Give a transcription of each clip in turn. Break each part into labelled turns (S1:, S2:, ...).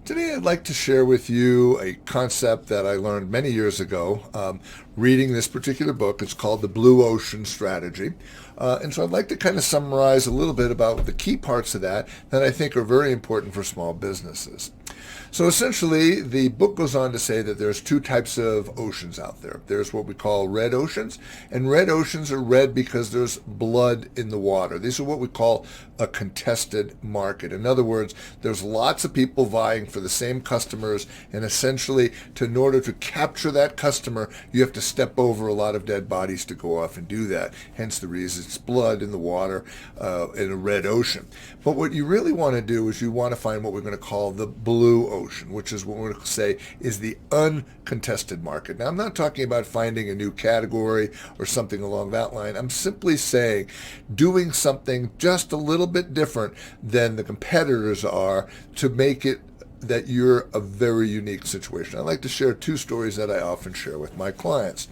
S1: Today I'd like to share with you a concept that I learned many years ago reading this particular book. It's called The Blue Ocean Strategy. And so I'd like to kind of summarize a little bit about the key parts of that I think are very important for small businesses. So essentially, the book goes on to say that there's two types of oceans out there. There's what we call red oceans, and red oceans are red because there's blood in the water. These are what we call a contested market. In other words, there's lots of people vying for the same customers, and essentially, in order to capture that customer, you have to step over a lot of dead bodies to go off and do that. Hence the reason it's blood in the water in a red ocean. But what you really want to do is you want to find what we're going to call the blue ocean, which is what we're going to say is the uncontested market. Now, I'm not talking about finding a new category or something along that line. I'm simply saying doing something just a little bit different than the competitors are to make it that you're a very unique situation. I like to share two stories that I often share with my clients.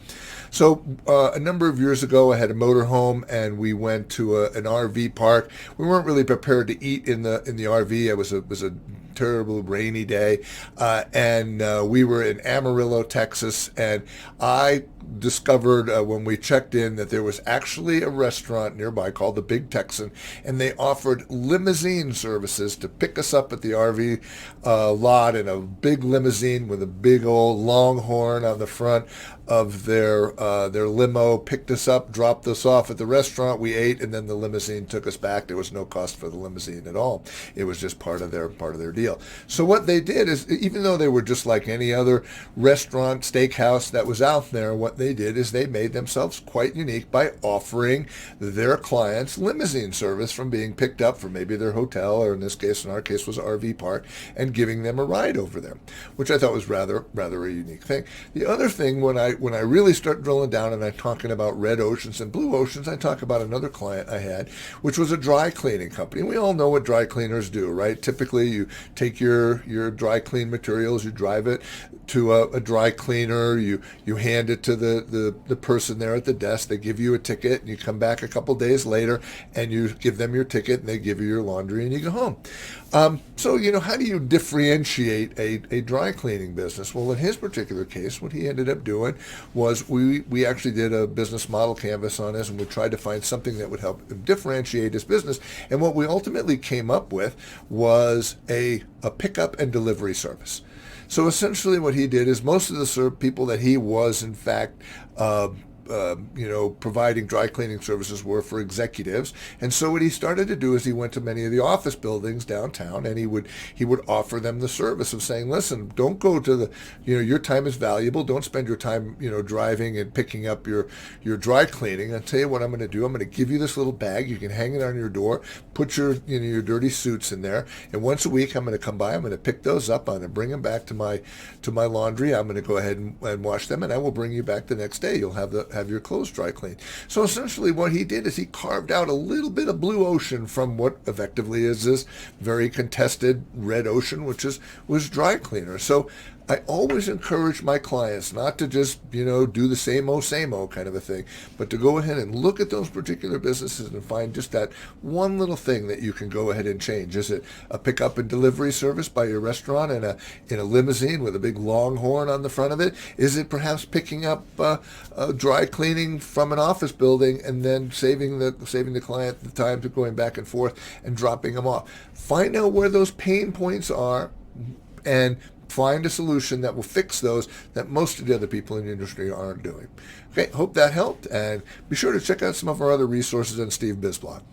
S1: So a number of years ago, I had a motorhome, and we went to an RV park. We weren't really prepared to eat in the RV. It was a terrible rainy day, and we were in Amarillo, Texas, and I discovered when we checked in that there was actually a restaurant nearby called the Big Texan, and they offered limousine services to pick us up at the RV lot in a big limousine with a big old longhorn on the front of their limo, picked us up, dropped us off at the restaurant. We ate, and then the limousine took us back. There was no cost for the limousine at all. It was just part of their deal. So what they did is, even though they were just like any other restaurant, steakhouse that was out there, what they did is they made themselves quite unique by offering their clients limousine service from being picked up from maybe their hotel, or in our case was an RV park, and giving them a ride over there, which I thought was rather a unique thing. The other thing, when I really start drilling down and I'm talking about red oceans and blue oceans, I talk about another client I had, which was a dry cleaning company. We all know what dry cleaners do, right? Typically, you take your dry clean materials, you drive it to a dry cleaner, you hand it to the person there at the desk. They give you a ticket, and you come back a couple days later, and you give them your ticket, and they give you your laundry, and you go home. So, how do you differentiate a dry cleaning business? Well, in his particular case, what he ended up doing was we actually did a business model canvas on this, and we tried to find something that would help him differentiate his business. And what we ultimately came up with was a pickup and delivery service. So essentially what he did is most of the people that he was, in fact, providing dry cleaning services were for executives. And so what he started to do is he went to many of the office buildings downtown, and he would offer them the service of saying, listen, don't go to your time is valuable. Don't spend your time, driving and picking up your dry cleaning. I'll tell you what I'm going to do. I'm going to give you this little bag. You can hang it on your door, put your dirty suits in there. And once a week, I'm going to come by. I'm going to pick those up. I'm going to bring them back to my laundry. I'm going to go ahead and wash them, and I will bring you back the next day. You'll have your clothes dry cleaned. So essentially what he did is he carved out a little bit of blue ocean from what effectively is this very contested red ocean, which was dry cleaner. So I always encourage my clients not to just, do the same old kind of a thing, but to go ahead and look at those particular businesses and find just that one little thing that you can go ahead and change. Is it a pickup and delivery service by your restaurant in a limousine with a big longhorn on the front of it? Is it perhaps picking up dry cleaning from an office building and then saving the client the time to going back and forth and dropping them off? Find out where those pain points are and find a solution that will fix those that most of the other people in the industry aren't doing. Okay, hope that helped, and be sure to check out some of our other resources on SteveBizBlog.